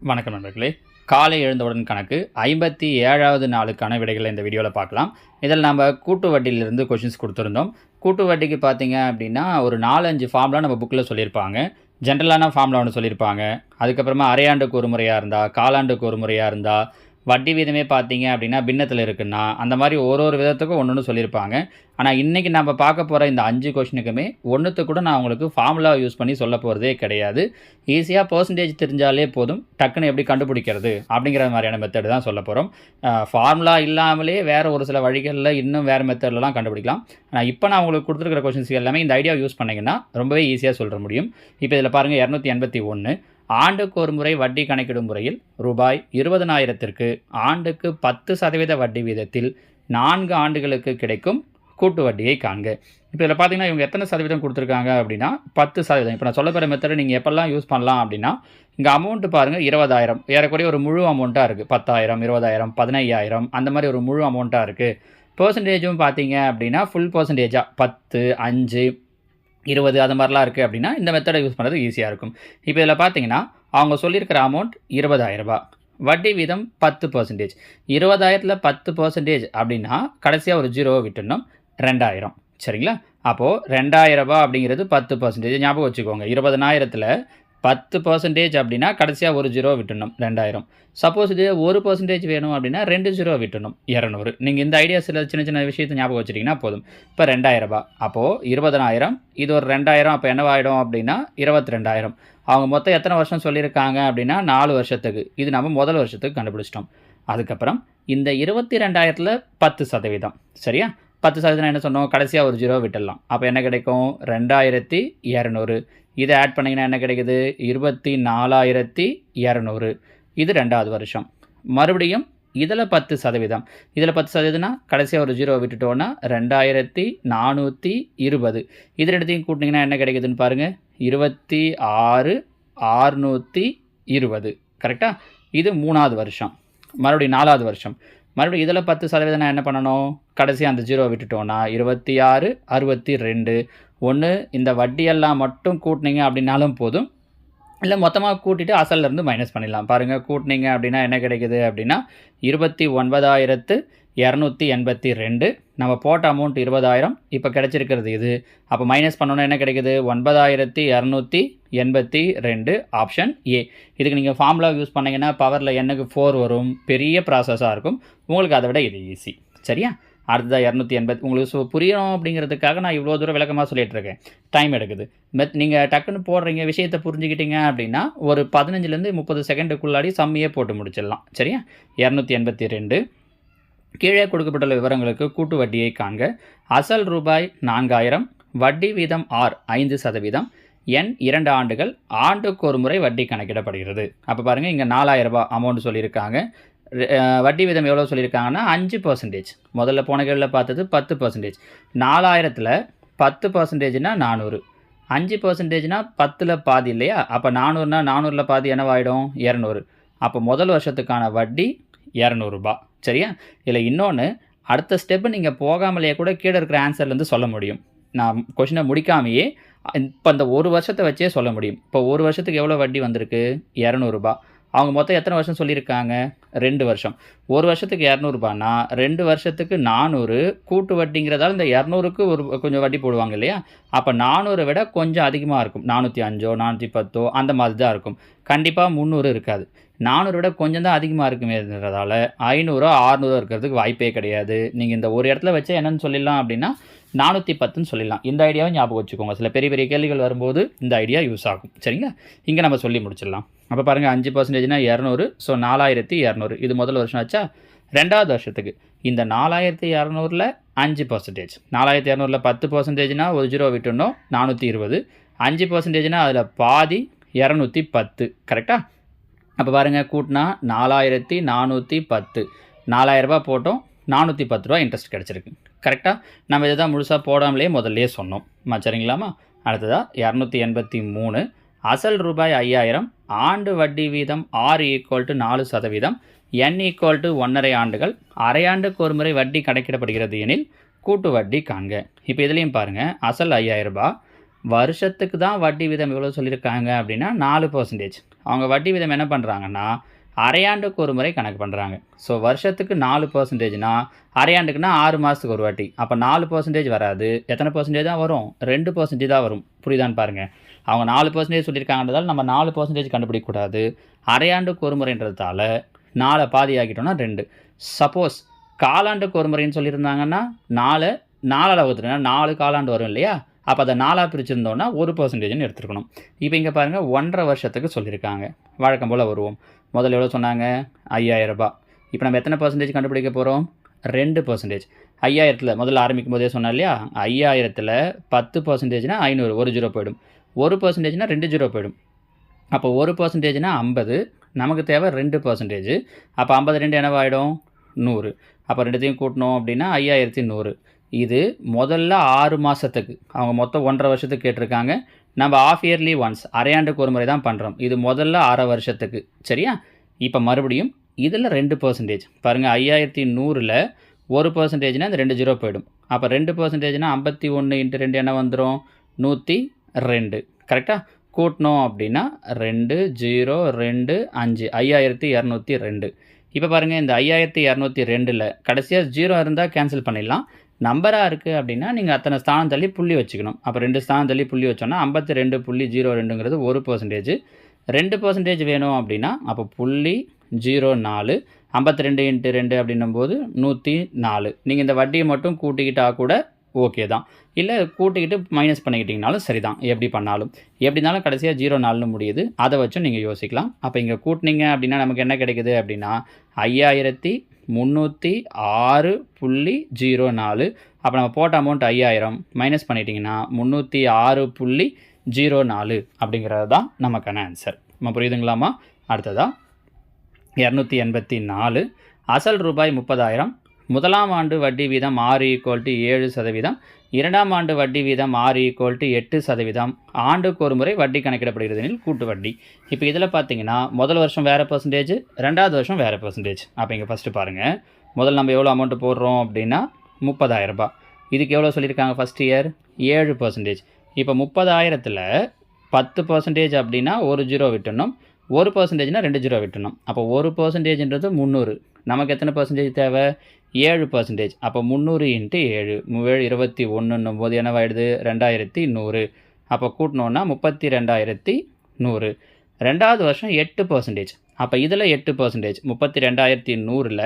வணக்கம் நண்பர்களே. காலை எழுந்தவுடன் கணக்கு 57வது நாளுக்கான விடைகளை இந்த வீடியோவில் பார்க்கலாம். இதில் நம்ம கூட்டு வட்டியிலிருந்து கொஷின்ஸ் கொடுத்துருந்தோம். கூட்டு வட்டிக்கு பார்த்தீங்க அப்படின்னா ஒரு 4-5 ஃபார்ம்லாம் நம்ம புக்கில் சொல்லியிருப்பாங்க. ஜென்ரலான ஃபார்மில் ஒன்று சொல்லியிருப்பாங்க. அதுக்கப்புறமா அரையாண்டுக்கு ஒரு முறையாக இருந்தால், காலாண்டுக்கு ஒரு முறையாக இருந்தால், வட்டி வீதமே பார்த்தீங்க அப்படின்னா பின்னத்தில் இருக்குன்னா, அந்த மாதிரி ஒரு விதத்துக்கும் ஒன்று ஒன்று சொல்லியிருப்பாங்க. ஆனால் இன்றைக்கி நம்ம பார்க்க போகிற இந்த 5 கொஷினுக்குமே ஒன்றுத்துக்கு கூட நான் உங்களுக்கு ஃபார்முலா யூஸ் பண்ணி சொல்ல போகிறதே கிடையாது. ஈஸியாக பர்சன்டேஜ் தெரிஞ்சாலே போதும், டக்குன்னு எப்படி கண்டுபிடிக்கிறது அப்படிங்கிற மாதிரியான மெத்தட் தான் சொல்ல போகிறோம். ஃபார்முலா இல்லாமலே வேறு ஒரு சில வழிகளில் இன்னும் வேறு மெத்தட்லலாம் கண்டுபிடிக்கலாம். ஆனால் இப்போ நான் உங்களுக்கு கொடுத்துருக்கிற கொஷின்ஸ் எல்லாமே இந்த ஐடியா யூஸ் பண்ணிங்கன்னா ரொம்பவே ஈஸியாக சொல்ல முடியும். இப்போ இதில் பாருங்கள், 281 ஆண்டுக்கு ஒரு முறை வட்டி கணக்கிடும் முறையில் ரூபாய் 20,000க்கு ஆண்டுக்கு 10% வட்டி வீதத்தில் 4 ஆண்டுகளுக்கு கிடைக்கும் கூட்டு வட்டியை காண்க. இப்போ இதில் பார்த்தீங்கன்னா இவங்க எத்தனை சதவீதம் கொடுத்துருக்காங்க அப்படின்னா 10%. இப்போ நான் சொல்ல போகிற மெத்தடை நீங்கள் எப்பெல்லாம் யூஸ் பண்ணலாம் அப்படின்னா, இங்கே அமௌண்ட்டு பாருங்கள் 20,000, ஏறக்குறைய ஒரு முழு அமௌண்ட்டாக இருக்குது. 10,000, 20,000, 15,000 அந்த மாதிரி ஒரு முழு அமௌண்ட்டாக இருக்குது. பெர்சன்டேஜும் பார்த்தீங்க அப்படின்னா ஃபுல் பெர்சன்டேஜாக 10, 5, 20 அது மாதிரிலாம் இருக்குது அப்படின்னா இந்த மெத்தடை யூஸ் பண்ணுறது ஈஸியாக இருக்கும். இப்போ இதில் பார்த்தீங்கன்னா அவங்க சொல்லியிருக்கிற அமௌண்ட் 20,000 வட்டி வீதம் 10%. 20,000ல் 10% அப்படின்னா கடைசியாக ஒரு 0 விட்டுணும், 2,000. சரிங்களா? அப்போது 2,000 அப்படிங்கிறது 10%. ஞாபகம் வச்சுக்கோங்க, 20,000ல் 10% அப்படின்னா கடைசியாக ஒரு 0 விட்டுணும், 2,000. சப்போஸ் இது 1% வேணும் அப்படின்னா 2 0 விட்டுணும், 200. நீங்கள் இந்த ஐடியாஸில் சின்ன சின்ன விஷயத்தை ஞாபகம் வச்சுட்டிங்கன்னா போதும். இப்போ 2,000 அப்போது 20,000, இது ஒரு 2,000, அப்போ என்னவாயிடும் அப்படின்னா 22,000. அவங்க மொத்தம் எத்தனை வருஷம் சொல்லியிருக்காங்க அப்படின்னா 4 வருஷத்துக்கு. இது நம்ம முதல் வருஷத்துக்கு கண்டுபிடிச்சிட்டோம். அதுக்கப்புறம் இந்த 22,000ல் 10%. சரியா? 10% என்ன சொன்னோம், கடைசியாக ஒரு 0 விட்டுடலாம். அப்போ என்ன கிடைக்கும், 2,200. இதை ஆட் பண்ணிங்கன்னா என்ன கிடைக்குது, 24,200. இது 2வது வருஷம். மறுபடியும் இதில் 10%. இதில் 10%னா கடைசியாக ஒரு 0 விட்டுட்டோன்னா 2,420. இது ரெண்டுத்தையும் கூட்டிங்கன்னா என்ன கிடைக்குதுன்னு பாருங்கள், 26,620. கரெக்டாக? இது 3வது வருஷம். மறுபடியும் 4வது வருஷம். மறுபடியும் இதில் 10% என்ன பண்ணணும், கடைசியாக அந்த 0 விட்டுட்டோன்னா 26,62. ஒன்று இந்த வட்டியெல்லாம் மட்டும் கூட்டினீங்க அப்படின்னாலும் போதும், இல்லை மொத்தமாக கூட்டிட்டு அசல்லேருந்து மைனஸ் பண்ணிடலாம். பாருங்கள், கூட்டினீங்க அப்படின்னா என்ன கிடைக்குது அப்படின்னா 29,282. நம்ம போட்ட அமௌண்ட் 20,000, இப்போ கிடச்சிருக்கிறது இது. அப்போ மைனஸ் பண்ணோன்னா என்ன கிடைக்குது, 9,282. Option A. இதுக்கு நீங்கள் ஃபார்முலா யூஸ் பண்ணிங்கன்னா பவரில் எண்ணுக்கு 4 வரும். பெரிய ப்ராசஸாக இருக்கும். உங்களுக்கு அதை விட இது ஈஸி. சரியா? அடுத்ததாக 280. உங்களுக்கு புரியணும் அப்படிங்கிறதுக்காக நான் இவ்வளோ தூரம் விளக்கமாக சொல்லிகிட்டு இருக்கேன். டைம் எடுக்குது. நீங்கள் டக்குன்னு போடுறீங்க, விஷயத்தை புரிஞ்சுக்கிட்டீங்க அப்படின்னா ஒரு 15லேருந்து 30 செகண்டுக்குள்ளாடி சம்மையே போட்டு முடிச்சிடலாம். சரியா? 282. கீழே கொடுக்கப்பட்டுள்ள விவரங்களுக்கு கூட்டு வட்டியை காண்க. அசல் ரூபாய் 4,000, வட்டி வீதம் ஆர் 5%, எண் 2 ஆண்டுகள், ஆண்டுக்கு ஒரு முறை வட்டி கணக்கிடப்படுகிறது. அப்போ பாருங்கள், இங்கே 4,000 அமௌண்ட் சொல்லியிருக்காங்க. வட்டி வீதம் எவ்வளோ சொல்லியிருக்காங்கன்னா 5%. முதல்ல போன கேள்வியில் பார்த்தது 10%. 4,000ல் 10%னா 400. 5%னா 10ல் பாதி இல்லையா? அப்போ 400னா 400ல் பாதி என்னவாயிடும், 200. அப்போ முதல் வருஷத்துக்கான வட்டி 200. சரியா? இதில் இன்னொன்று, அடுத்த ஸ்டெப்பு நீங்கள் போகாமலேயே கூட கீழே இருக்கிற ஆன்சர்லேருந்து சொல்ல முடியும். நான் கொஷினை முடிக்காமையே இப்போ இந்த ஒரு வருஷத்தை வச்சே சொல்ல முடியும். இப்போ ஒரு வருஷத்துக்கு எவ்வளோ வட்டி வந்திருக்கு, 200. அவங்க மொத்தம் எத்தனை வருஷம் சொல்லியிருக்காங்க, 2 வருஷம். ஒரு வருஷத்துக்கு 200னா 2 வருஷத்துக்கு 400. கூட்டு வட்டிங்கிறதால இந்த 200க்கு ஒரு கொஞ்சம் வட்டி போடுவாங்க இல்லையா? அப்போ 400 விட கொஞ்சம் அதிகமாக இருக்கும். 405, 410 அந்த மாதிரி தான் இருக்கும். கண்டிப்பாக 300 இருக்காது. 400 விட கொஞ்சம் தான் அதிகமாக இருக்குமேன்றதால 500, 600 இருக்கிறதுக்கு வாய்ப்பே கிடையாது. நீங்கள் இந்த ஒரு இடத்துல வச்சு என்னென்னு சொல்லிடலாம் அப்படின்னா 410ன்னு சொல்லிடலாம். இந்த ஐடியாவை ஞாபகம் வச்சுக்கோங்க. சில பெரிய பெரிய கேள்விகள் வரும்போது இந்த ஐடியா யூஸ் ஆகும். சரிங்களா? இங்கே நம்ம சொல்லி முடிச்சிடலாம். அப்போ பாருங்கள், 5%னா 200. ஸோ 4,200. இது முதல் வருஷம் ஆச்சா? 2வது வருஷத்துக்கு இந்த 4,200ல் 5%. 4,200ல் 10%னா ஒரு 0 விட்டுணும், 420. 5%னா அதில் பாதி 210. கரெக்டாக? அப்போ பாருங்கள், கூட்டினா 4,410. 4,000 போட்டோம், 410 இன்ட்ரெஸ்ட் கிடச்சிருக்கு. கரெக்டாக? நம்ம இதை தான் முழுசாக போடாமலே முதல்லையே சொன்னோம். சரிங்களாமா? அடுத்ததாக 283. அசல் ரூபாய் 5,000, ஆண்டு வட்டி வீதம் R = 4%, N = 1.5 ஆண்டுகள், அரையாண்டுக்கு ஒரு முறை வட்டி கணக்கிடப்படுகிறது எனில் கூட்டு வட்டி காண்க. இப்போ இதுலேயும் பாருங்கள், அசல் 5,000, வருஷத்துக்கு தான் வட்டி வீதம் எவ்வளோ சொல்லியிருக்காங்க அப்படின்னா 4%. அவங்க வட்டி வீதம் என்ன பண்ணுறாங்கன்னா அரையாண்டுக்கு ஒரு முறை கணக்கு பண்ணுறாங்க. ஸோ வருஷத்துக்கு 4%னா அரையாண்டுக்குன்னா 6 மாதத்துக்கு ஒரு வாட்டி. அப்போ 4% வராது. எத்தனை பர்சன்டேஜ் தான் வரும்? 2% தான் வரும். புரியுதான்னு பாருங்கள். அவங்க 4% சொல்லியிருக்காங்கன்றதால நம்ம 4% கண்டுபிடிக்கக்கூடாது. அரையாண்டுக்கு ஒரு முறைன்றதால 4 பாதி ஆக்கிட்டோம்னா 2. சப்போஸ் காலாண்டுக்கு ஒரு முறைன்னு சொல்லியிருந்தாங்கன்னா 4 வகுத்துனா 4 காலாண்டு வரும் இல்லையா? அப்போ அதை 4 பிரிச்சிருந்தோன்னா 1%ன்னு எடுத்துருக்கணும். இப்போ இங்கே பாருங்கள் 1.5 வருஷத்துக்கு சொல்லியிருக்காங்க. வழக்கம் போல் வருவோம். முதல்ல எவ்வளோ சொன்னாங்க? 5000 ரூபாய். இப்போ நம்ம எத்தனை பர்சன்டேஜ் கண்டுபிடிக்க போகிறோம்? 2%. 5000த்தில் முதல்ல ஆரம்பிக்கும் போதே சொன்னோம் இல்லையா? 5000த்தில் 10%னா 500, ஒரு 0 போயிடும். 1%னா 2 0 போயிடும். அப்போ 1%னா 50, நமக்கு தேவை 2%. அப்போ 52 என்னவாயிடும்? 100. அப்போ ரெண்டுத்தையும் கூட்டணும் அப்படின்னா 5100. இது முதல்ல 6 மாதத்துக்கு, அவங்க மொத்தம் 1.5 வருஷத்துக்கு கேட்டிருக்காங்க. நம்ம ஆஃப் இயர்லி ஒன்ஸ், அரையாண்டுக்கு ஒரு முறை தான் பண்ணுறோம். இது முதல்ல 6 வருஷத்துக்கு. சரியா? இப்போ மறுபடியும் இதில் 2%. பாருங்கள், 5100ல் 1%னா இந்த 2 0 போயிடும். அப்போ 2%னா 51 × 2 என்ன வந்துடும்? 102. கரெக்டாக? கூட்டணும் அப்படின்னா 2 0 2 5, 5202. இப்போ பாருங்கள், இந்த 5202ல் கடைசியாக 0 இருந்தால் கேன்சல் பண்ணிடலாம். நம்பராக இருக்குது அப்படின்னா நீங்கள் அத்தனை ஸ்தானம் தள்ளி புள்ளி வச்சுக்கணும். அப்போ 2 ஸ்தானம் தள்ளி புள்ளி வச்சோன்னா 52.02ங்கிறது 1%. 2% வேணும் அப்படின்னா அப்போ 0.04. 52 × 2 அப்படின்னும்போது 104. நீங்கள் இந்த வட்டியை மட்டும் கூட்டிக்கிட்டால் கூட ஓகே தான். இல்லை கூட்டிக்கிட்டு மைனஸ் பண்ணிக்கிட்டிங்கனாலும் சரி தான். எப்படி பண்ணாலும் எப்படினாலும் கடைசியாக 0.4ன்னு முடியுது. அதை வச்சும் நீங்கள் யோசிக்கலாம். அப்போ இங்கே கூட்டினீங்க அப்படின்னா நமக்கு என்ன கிடைக்குது அப்படின்னா 5306.04. அப்போ நம்ம போட்ட அமௌண்ட் 5000 மைனஸ் பண்ணிட்டீங்கன்னா 306.04 அப்படிங்கிறது தான் நமக்கான ஆன்சர். நம்ம புரியுதுங்களாமா? அடுத்ததாக 284. அசல் ரூபாய் 30,000. முதலாம் ஆண்டு வட்டி வீதம் R = 7%. இரண்டாம் ஆண்டு வட்டி வீதம் R = 8%. ஆண்டுக்கு ஒரு முறை வட்டி கணக்கிடப்படுகிறது எனில் கூட்டு வட்டி. இப்போ இதில் பார்த்தீங்கன்னா முதல் வருஷம் வேறு பர்சன்டேஜ், ரெண்டாவது வருஷம் வேறு பர்சன்டேஜ். அப்போ இங்கே ஃபஸ்ட்டு பாருங்கள், முதல்ல நம்ம எவ்வளோ அமௌண்ட்டு போடுறோம் அப்படின்னா 30,000 ரூபாய். இதுக்கு எவ்வளோ சொல்லியிருக்காங்க? First year 7%. இப்போ 30,000த்தில் 10% அப்படின்னா ஒரு 0 விட்டுணும். 1%னா 2 0 விட்டுணும். அப்போ 1%ன்றது 300. நமக்கு எத்தனை பர்சன்டேஜ் தேவை? 7%. அப்போ 300 × 7, 7 21 போது என்னவாயிடுது? 2100. அப்போ கூட்டினோன்னா 32,100. ரெண்டாவது வருஷம் 8%. அப்போ இதில் 8%. 32,100ல்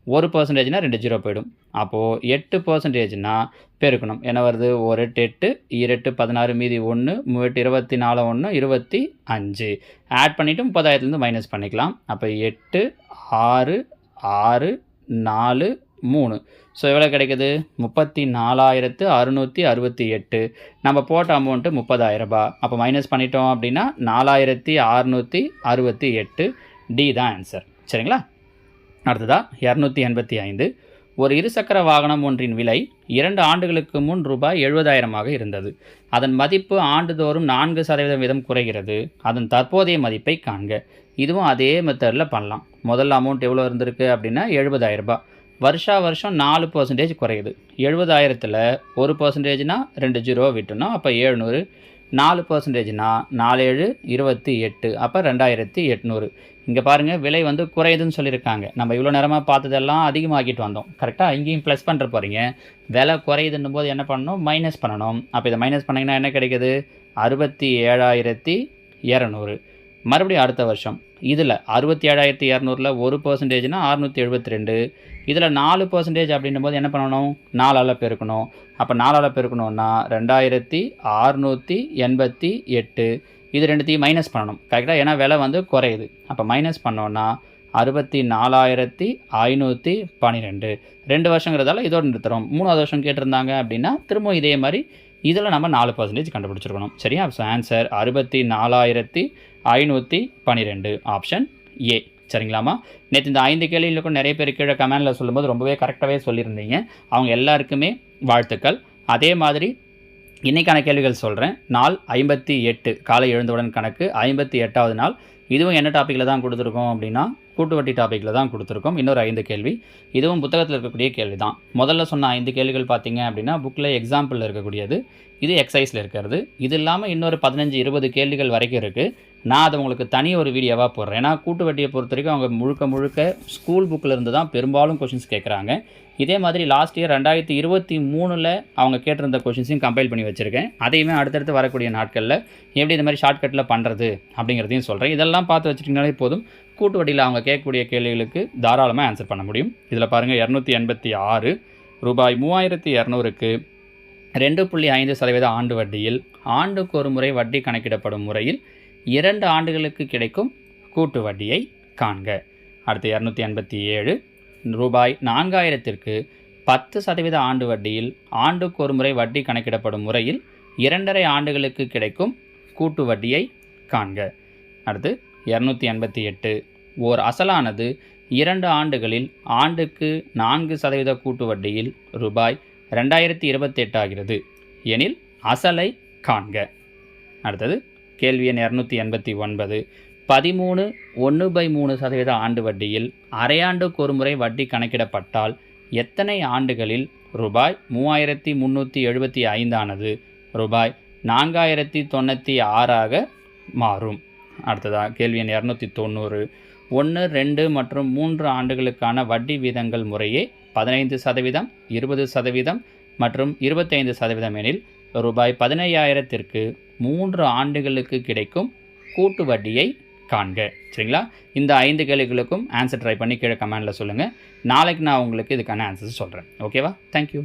1%னா 2 0 போயிடும். அப்போது 8%னா பெருக்கணும். என்ன வருது? 1 8 8 8 16 மீதி 1 3 8 24 1 25. ஆட் பண்ணிவிட்டு 30,000லேருந்து மைனஸ் பண்ணிக்கலாம். அப்போ 8 6 6 4 3. ஸோ எவ்வளோ கிடைக்குது? 34,668. நம்ம போட்ட அமௌண்ட்டு 30,000 ரூபாய். அப்போ மைனஸ் பண்ணிட்டோம் அப்படின்னா 4,668. டி தான் ஆன்சர். சரிங்களா? அடுத்ததாக 285. ஒரு இருசக்கர வாகனம் ஒன்றின் விலை 2 ஆண்டுகளுக்கு முன் ரூபாய் 70,000 இருந்தது. அதன் மதிப்பு ஆண்டுதோறும் 4% வீதம் குறைகிறது. அதன் தற்போதைய மதிப்பை காண்க. இதுவும் அதே மெத்தடில் பண்ணலாம். முதல்ல அமௌண்ட் எவ்வளோ இருந்திருக்கு அப்படின்னா 70,000 ரூபாய். வருஷம் 4% குறையுது. 70,000த்தில் 1%னா 2 0 விட்டணும். அப்போ 700. 4%னா 4 7 28. அப்போ 2,800. இங்கே பாருங்கள், விலை வந்து குறையுதுன்னு சொல்லியிருக்காங்க. நம்ம இவ்வளோ நேரமாக பார்த்ததெல்லாம் அதிகமாக்கிட்டு வந்தோம். கரெக்டாக? இங்கேயும் ப்ளஸ் பண்ணுற போகிறீங்க. விலை குறையுதுன்னும் போது என்ன பண்ணணும்? மைனஸ் பண்ணணும். அப்போ இதை மைனஸ் பண்ணிங்கன்னா என்ன கிடைக்குது? 67,200. மறுபடியும் அடுத்த வருஷம் இதில் 67,200ல் 1%னா 672. இதில் 4% அப்படின்னும் போது என்ன பண்ணணும்? 4ஆல் பெருக்கணும். அப்போ 4ஆல் பெருக்கணுன்னா 2,688. இது ரெண்டுத்தையும் மைனஸ் பண்ணணும். கரெக்டாக? ஏன்னா விலை வந்து குறையுது. அப்போ மைனஸ் பண்ணோன்னா 64,512. 2 வருஷங்கிறதால இதோடு நிறுத்துகிறோம். 3ஆவது வருஷம் கேட்டிருந்தாங்க அப்படின்னா திரும்ப இதே மாதிரி இதில் நம்ம 4% கண்டுபிடிச்சிருக்கணும். சரியா? So answer 64,512. Option A. சரிங்களாமா? நேற்று இந்த 5 கேள்விகளுக்கும் நிறைய பேர் கீழே கமெண்டில் சொல்லும்போது ரொம்பவே கரெக்டாகவே சொல்லியிருந்தீங்க. அவங்க எல்லாருக்குமே வாழ்த்துக்கள். அதே மாதிரி இன்றைக்கான கேள்விகள் சொல்கிறேன். நாள் 58 காலை எழுந்தவுடன் கணக்கு 58வது நாள். இதுவும் என்ன டாப்பிக்கில் தான் கொடுத்துருக்கோம் அப்படின்னா கூட்டு வட்டி டாப்பிக்கில் தான் கொடுத்துருக்கோம். இன்னொரு 5 கேள்வி. இதுவும் புத்தகத்தில் இருக்கக்கூடிய கேள்வி தான். முதல்ல சொன்ன 5 கேள்விகள் பார்த்தீங்க அப்படின்னா புக்கில் எக்ஸாம்பிளில் இருக்கக்கூடியது. இது எக்ஸசைஸில் இருக்கிறது. இது இல்லாமல் இன்னொரு 15-20 கேள்விகள் வரைக்கும் இருக்குது. நான் அதை உங்களுக்கு தனி ஒரு வீடியோவாக போடுறேன். ஏன்னா கூட்டு வட்டியை பொறுத்த வரைக்கும் அவங்க முழுக்க ஸ்கூல் புக்கில் இருந்து தான் பெரும்பாலும் கொஷின்ஸ் கேட்குறாங்க. இதே மாதிரி லாஸ்ட் இயர் 2023ல் அவங்க கேட்டிருந்த கொஷின்ஸையும் கம்பைல் பண்ணி வச்சுருக்கேன். அதையுமே அடுத்தடுத்து வரக்கூடிய நாட்களில் எப்படி இந்த மாதிரி ஷார்ட்கட்டில் பண்ணுறது அப்படிங்கிறதையும் சொல்கிறேன். இதெல்லாம் பார்த்து வச்சுட்டிங்கனாலே போதும். கூட்டு வட்டியில் அவங்க கேட்கக்கூடிய கேள்விகளுக்கு தாராளமாக ஆன்சர் பண்ண முடியும். இதில் பாருங்கள் 286 ரூபாய் 3200க்கு 2.5% ஆண்டு வட்டியில் ஆண்டுக்கு ஒரு முறை வட்டி கணக்கிடப்படும் முறையில் 2 ஆண்டுகளுக்கு கிடைக்கும் கூட்டு வட்டியை காண்க. அடுத்து 287 ரூபாய் 4000க்கு 10% ஆண்டு வட்டியில் ஆண்டுக்கு ஒரு முறை வட்டி கணக்கிடப்படும் முறையில் 2.5 ஆண்டுகளுக்கு கிடைக்கும் கூட்டு வட்டியை காண்க. அடுத்து 288 ஓர் அசலானது 2 ஆண்டுகளில் ஆண்டுக்கு 4% கூட்டு வட்டியில் ரூபாய் 2028 ஆகிறது எனில் அசலை காண்க. அடுத்தது கேள்வி எண் 289 13.1/3% ஆண்டு வட்டியில் அரையாண்டுக்கு ஒரு முறை வட்டி கணக்கிடப்பட்டால் எத்தனை ஆண்டுகளில் ரூபாய் 3375 ஆனது ரூபாய் 4096 மாறும்? அடுத்ததாக கேள்வி எண் 290 1, 2 மற்றும் 3 ஆண்டுகளுக்கான வட்டி வீதங்கள் முறையே 15%, 20% மற்றும் 25% எனில் ரூபாய் 15,000க்கு 3 ஆண்டுகளுக்கு கிடைக்கும் கூட்டு வட்டியை காண்க. சரிங்களா? இந்த 5 கேள்விகளுக்கும் ஆன்சர் ட்ரை பண்ணி கீழே கமெண்டில் சொல்லுங்கள். நாளைக்கு நான் உங்களுக்கு இதுக்கான ஆன்சர்ஸ் சொல்கிறேன். ஓகேவா? தேங்க்யூ.